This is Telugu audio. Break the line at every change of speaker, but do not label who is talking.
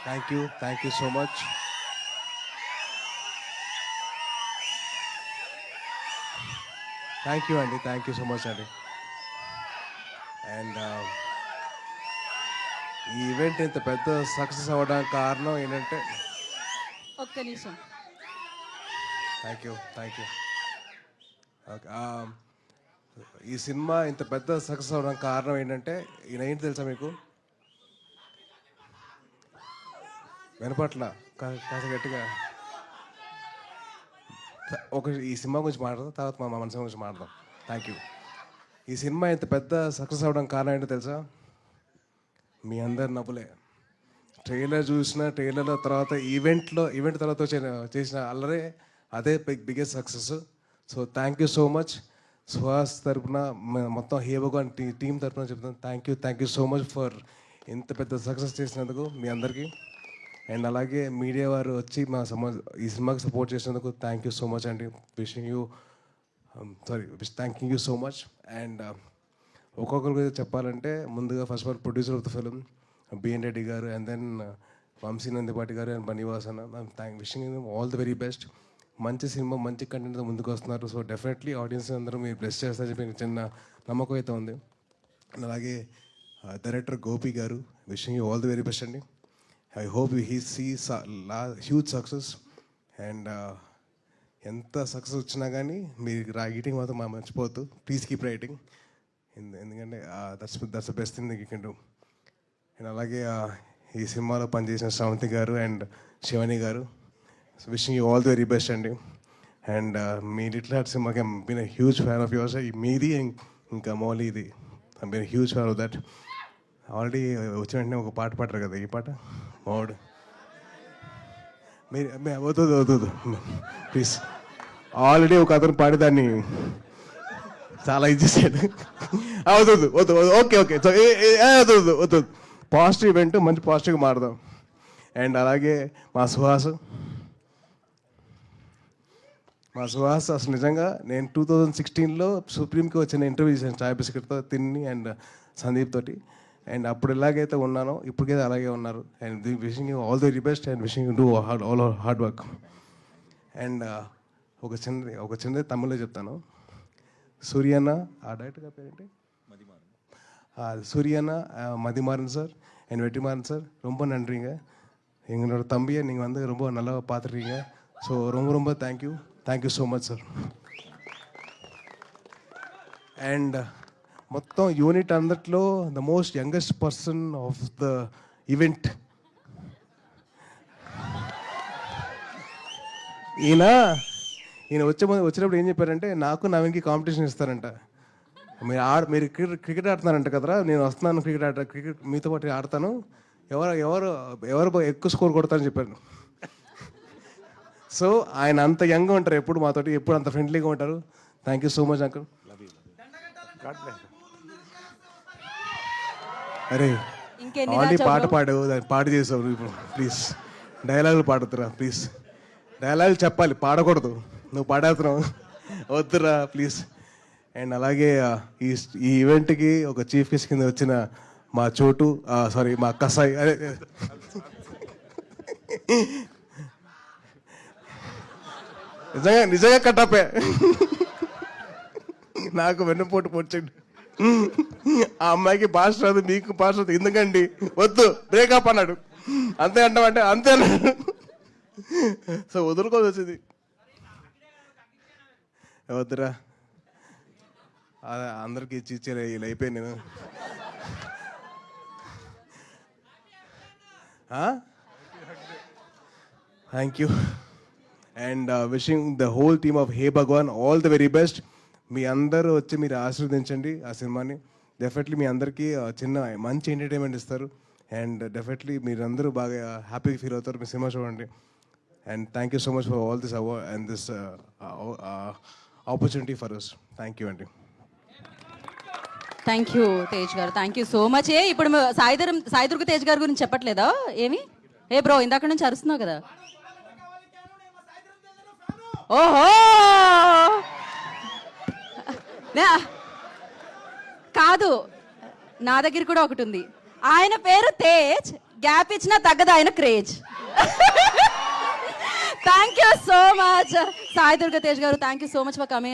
Thank you so much. Thank you so much అండి. అండ్ ఈ ఈవెంట్ ఇంత పెద్ద సక్సెస్ అవ్వడానికి కారణం ఏంటంటే
ఒక్క నిమిషం.
Thank you okay. ఈ సినిమా ఇంత పెద్ద సక్సెస్ అవ్వడానికి కారణం ఏంటంటే ఈయన ఏంటి తెలుసా మీకు? వినపట్ల కాస్త గట్టిగా ఈ సినిమా గురించి మాట్లాడదాం, తర్వాత మా మన సినిమా గురించి మాట్లాడదాం. Thank you. ఈ సినిమా ఇంత పెద్ద సక్సెస్ అవ్వడానికి కారణం ఏంటో తెలుసా? మీ అందరి నవ్వులే. ట్రైలర్ ట్రైలర్లో తర్వాత ఈవెంట్ తర్వాత చేసిన అల్లరే అదే biggest success. So thank you so much. Suhas తరపున మొత్తం హేవగాన్ టీం తరపున చెప్తాను thank you so much for ఇంత పెద్ద సక్సెస్ చేసినందుకు మీ అందరికీ. అండ్ అలాగే మీడియా వారు వచ్చి ఈ సినిమాకి సపోర్ట్ చేసినందుకు థ్యాంక్ యూ సో మచ్ అండి. Thanking you so much. And ఒక్కొక్కరి గురించి చెప్పాలంటే ముందుగా first of all producer of the film B N Reddy garu, and then Vamsi Nandipati garu and Bunny Vas అన్న. Wishing all the very best. మంచి సినిమా మంచి కంటెంట్తో ముందుకు వస్తున్నారు. సో డెఫినెట్లీ ఆడియన్స్ అందరూ మీరు బ్లెస్ చేస్తారని చెప్పి చిన్న నమ్మకం అయితే ఉంది. అండ్ అలాగే director Gopi garu, wishing you all the very best అండి. I hope he sees huge success. And ఎంత సక్సెస్ వచ్చినా కానీ మీరు రైటింగ్ మాత్రం మర్చిపోవద్దు. ప్లీజ్ కీప్ రైటింగ్, ఎందుకంటే that's the best thing you can do. And అలాగే ఈ సినిమాలో పనిచేసిన Sravanthi garu and Shivani garu, so wishing you all the very best అండి. అండ్ మీ లిటిల్ హార్ట్ సినిమాకి been a huge fan of yours. మీది ఇంకా మౌలీది I been huge fan of that. Already వచ్చిన వెంటనే ఒక పాట పాడరు కదా, ఈ పాట మౌడ్ మీరు వద్దు ప్లీజ్. ఆల్రెడీ ఒక అతను పాడేదాన్ని చాలా ఇది చేశాడు. వద్దు ఓకే వద్దు. పాజిటివ్ ఈవెంట్, మంచి పాజిటివ్గా మారుదాం. అండ్ అలాగే మా సుహాస్ అసలు నిజంగా నేను 2016లో సుప్రీంకి వచ్చిన ఇంటర్వ్యూ చేశాను చాయ్ బిస్కెట్తో తిన్ని అండ్ సందీప్ తోటి. అండ్ అప్పుడు ఎలాగైతే ఉన్నానో ఇప్పటికైతే అలాగే ఉన్నారు. And wishing you all the very best and wishing you do all hard work. And ఒక చిన్నది తమిళ్లో చెప్తాను. సూర్యన్న ఆ డైరెక్టర్ పేరేంటి? சூரியண்ண மதிமாறன் சார் என் வெற்றிமாறன் சார் ரொம்ப நன்றிங்க. எங்களோட தம்பியை நீங்கள் வந்து ரொம்ப நல்லா பார்த்துருக்கீங்க. ஸோ ரொம்ப thank you so much sir. And మొత్తం యూనిట్ అందట్లో the most youngest person of the event ఈయన వచ్చినప్పుడు ఏం చెప్పారంటే నాకు నవీన్కి కాంపిటీషన్ ఇస్తారంట. మీరు క్రికెట్ ఆడుతున్నారంట కదరా, నేను వస్తున్నాను క్రికెట్ మీతో పాటు ఆడతాను, ఎవరు ఎక్కువ స్కోర్ కొడతారని చెప్పాను. సో ఆయన అంత యంగ్గా ఉంటారు, ఎప్పుడు మాతోటి ఎప్పుడు అంత ఫ్రెండ్లీగా ఉంటారు. Thank you so much uncle. అరే ఆల్రెడీ పాట చేసావు ఇప్పుడు, ప్లీజ్ డైలాగులు పాడుతురా ప్లీజ్. డైలాగులు చెప్పాలి, పాడకూడదు. నువ్వు పాడేస్తున్నావు, వద్దురా ప్లీజ్. అండ్ అలాగే ఈ ఈవెంట్కి ఒక చీఫ్ గెస్ట్ కింద వచ్చిన మా చోటు మా కసాయి, అదే నిజంగా కట్టపే నాకు వెన్నుపోటు పొడిచండి. ఆ అమ్మాయికి భాష రాదు, మీకు భాష రాదు, ఎందుకండి వద్దు బ్రేకప్ అన్నాడు. అంతే అంటామంటే అంతే అన్నాడు. సో వదులుకోవాల్సి వచ్చింది. వద్దురా అందరికి ఇచ్చేలే ఇలా అయిపోయాను నేను. Thank you and wishing the whole team of Hey Bhagavan all the very best. మీ అందరూ వచ్చి మీరు ఆశీర్వదించండి ఆ సినిమాని. డెఫినెట్లీ మీ అందరికీ చిన్న మంచి ఎంటర్టైన్మెంట్ ఇస్తారు. అండ్ డెఫినెట్లీ మీరందరూ బాగా హ్యాపీగా ఫీల్ అవుతారు మీ సినిమా చూడండి. And thank you so much for all this award and this opportunity for us. Thank you అండి.
Thank you Tej garu, thank you so much. ఇప్పుడు సాయిదుర్గ తేజ్ గారి గురించి చెప్పట్లేదా ఏమి? బ్రో ఇందాక నుంచి అరుస్తున్నావు కదా. ఓహో కాదు, నా దగ్గర కూడా ఒకటి ఉంది. ఆయన పేరు తేజ్, గ్యాప్ ఇచ్చినా తగ్గదు ఆయన craze. Thank you so much Sai Durga Tej garu, thank you so much for coming.